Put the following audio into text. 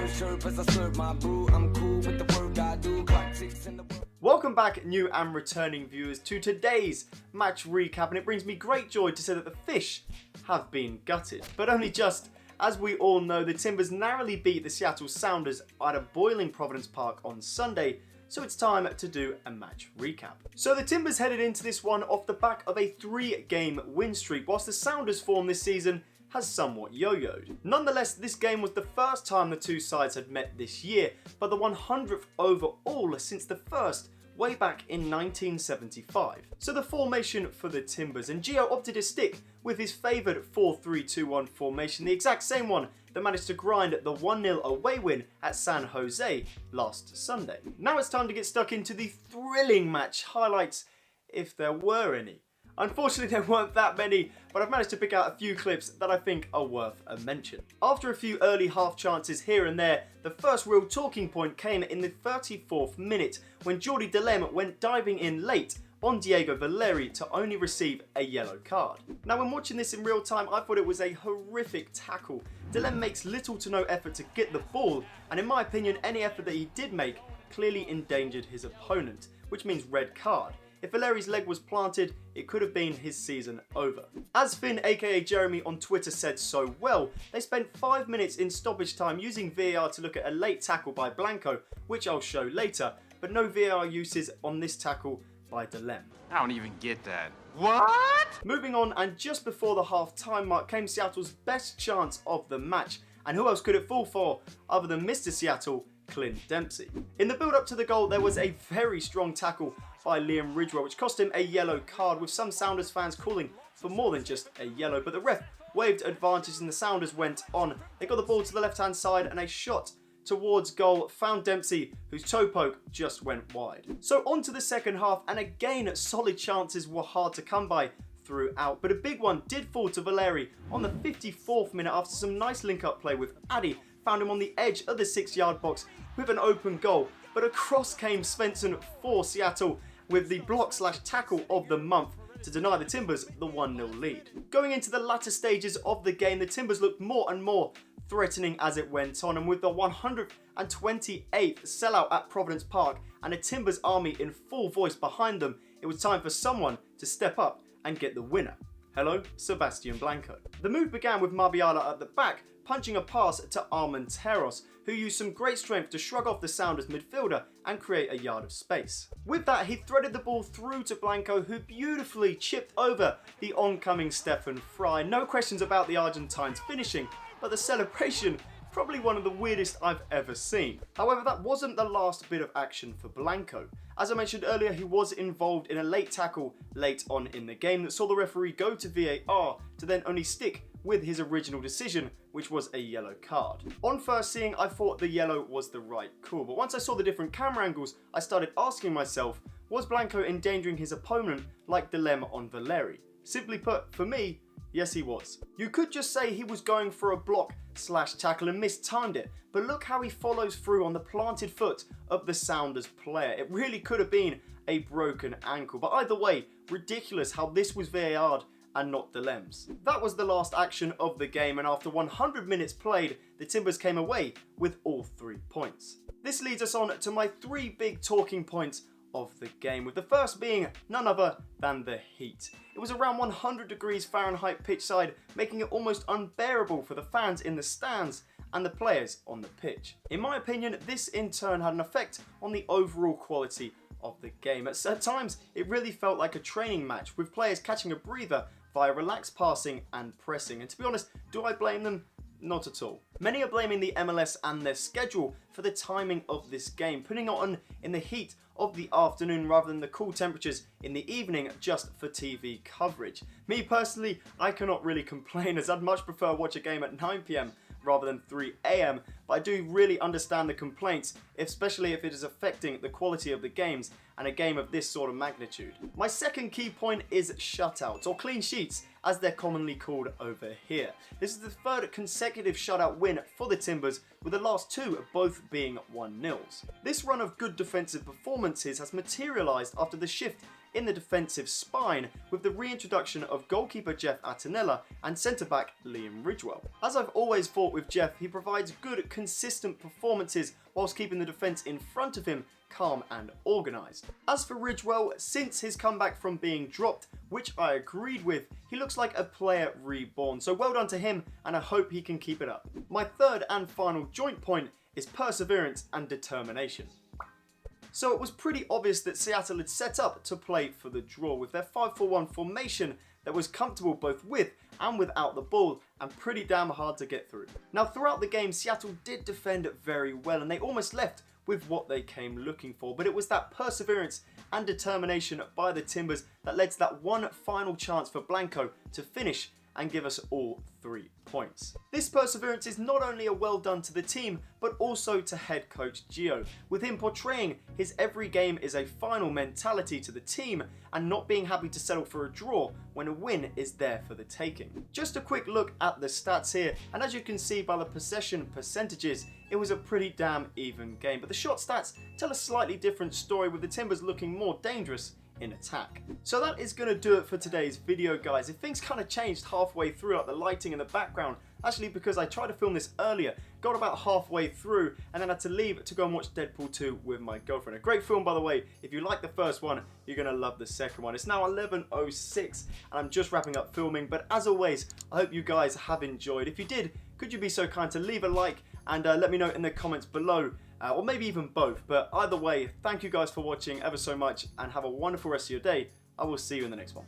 shirt as I serve my brew. I'm cool with the work I do. Clock ticks in the world. Welcome back, new and returning viewers, to today's match recap, and it brings me great joy to say that the Fish have been gutted. But only just. As we all know, the Timbers narrowly beat the Seattle Sounders at a boiling Providence Park on Sunday, so it's time to do a match recap. So the Timbers headed into this one off the back of a 3-game win streak, whilst the Sounders' form this season has somewhat yo-yoed. Nonetheless, this game was the first time the two sides had met this year, but the 100th overall since the first way back in 1975. So the formation for the Timbers, and Gio opted to stick with his favoured 4-3-2-1 formation, the exact same one that managed to grind the 1-0 away win at San Jose last Sunday. Now it's time to get stuck into the thrilling match highlights, if there were any. Unfortunately, there weren't that many, but I've managed to pick out a few clips that I think are worth a mention. After a few early half chances here and there, the first real talking point came in the 34th minute when Jordi Delem went diving in late on Diego Valeri to only receive a yellow card. Now, when watching this in real time, I thought it was a horrific tackle. Delem makes little to no effort to get the ball, and in my opinion, any effort that he did make clearly endangered his opponent, which means red card. If Valeri's leg was planted, it could have been his season over. As Finn aka Jeremy on Twitter said so well, they spent 5 minutes in stoppage time using VAR to look at a late tackle by Blanco, which I'll show later, but no VAR uses on this tackle by Delem. I don't even get that. What? Moving on, and just before the half-time mark came Seattle's best chance of the match, and who else could it fall for other than Mr. Seattle, Clint Dempsey. In the build-up to the goal, there was a very strong tackle by Liam Ridgewell, which cost him a yellow card, with some Sounders fans calling for more than just a yellow, but the ref waved advantage and the Sounders went on. They got the ball to the left-hand side and a shot towards goal found Dempsey, whose toe poke just went wide. So on to the second half, and again solid chances were hard to come by throughout, but a big one did fall to Valeri on the 54th minute after some nice link-up play with Addy found him on the edge of the 6-yard box with an open goal, but across came Svensson for Seattle with the block/tackle of the month to deny the Timbers the 1-0 lead. Going into the latter stages of the game, the Timbers looked more and more threatening as it went on, and with the 128th sellout at Providence Park and a Timbers army in full voice behind them, it was time for someone to step up and get the winner. Hello, Sebastian Blanco. The move began with Marbiala at the back, punching a pass to Armenteros, who used some great strength to shrug off the Sounders midfielder and create a yard of space. With that, he threaded the ball through to Blanco, who beautifully chipped over the oncoming Stefan Fry. No questions about the Argentines finishing, but the celebration, probably one of the weirdest I've ever seen. However, that wasn't the last bit of action for Blanco. As I mentioned earlier, he was involved in a late tackle late on in the game that saw the referee go to VAR to then only stick with his original decision, which was a yellow card. On first seeing, I thought the yellow was the right call, but once I saw the different camera angles, I started asking myself, was Blanco endangering his opponent like Delem on Valeri? Simply put, for me, yes he was. You could just say he was going for a block/tackle and mistimed it, but look how he follows through on the planted foot of the Sounders player. It really could have been a broken ankle, but either way, ridiculous how this was VAR'd and not Delem's. That was the last action of the game, and after 100 minutes played, the Timbers came away with all 3 points. This leads us on to my 3 big talking points of the game, with the first being none other than the heat. It was around 100 degrees Fahrenheit pitchside, making it almost unbearable for the fans in the stands and the players on the pitch. In my opinion, this in turn had an effect on the overall quality of the game. At times, it really felt like a training match, with players catching a breather via relaxed passing and pressing, and to be honest, do I blame them? Not at all. Many are blaming the MLS and their schedule for the timing of this game, putting it on in the heat of the afternoon rather than the cool temperatures in the evening just for TV coverage. Me personally, I cannot really complain, as I'd much prefer watch a game at 9 PM rather than 3 AM, but I do really understand the complaints, especially if it is affecting the quality of the games and a game of this sort of magnitude. My second key point is shutouts, or clean sheets as they're commonly called over here. This is the 3rd consecutive shutout win for the Timbers, with the last 2 both being 1-0s. This run of good defensive performances has materialised after the shift in the defensive spine with the reintroduction of goalkeeper Jeff Attinella and centre-back Liam Ridgewell. As I've always thought with Jeff, he provides good, consistent performances whilst keeping the defence in front of him calm and organised. As for Ridgewell, since his comeback from being dropped, which I agreed with, he looks like a player reborn, so well done to him and I hope he can keep it up. My third and final joint point is perseverance and determination. So it was pretty obvious that Seattle had set up to play for the draw with their 5-4-1 formation that was comfortable both with and without the ball and pretty damn hard to get through. Now throughout the game, Seattle did defend very well and they almost left with what they came looking for, but it was that perseverance and determination by the Timbers that led to that one final chance for Blanco to finish and give us all 3 points. This perseverance is not only a well done to the team, but also to head coach Gio, with him portraying his every game is a final mentality to the team and not being happy to settle for a draw when a win is there for the taking. Just a quick look at the stats here, and as you can see by the possession percentages, it was a pretty damn even game, but the shot stats tell a slightly different story with the Timbers looking more dangerous in attack. So that is going to do it for today's video, guys. If things kind of changed halfway through, like the lighting in the background, actually because I tried to film this earlier, got about halfway through and then had to leave to go and watch Deadpool 2 with my girlfriend. A great film, by the way. If you like the first one, you're going to love the second one. It's now 11:06 and I'm just wrapping up filming, but as always, I hope you guys have enjoyed. If you did, could you be so kind to leave a like and let me know in the comments below, or maybe even both. But either way, thank you guys for watching ever so much and have a wonderful rest of your day. I will see you in the next one.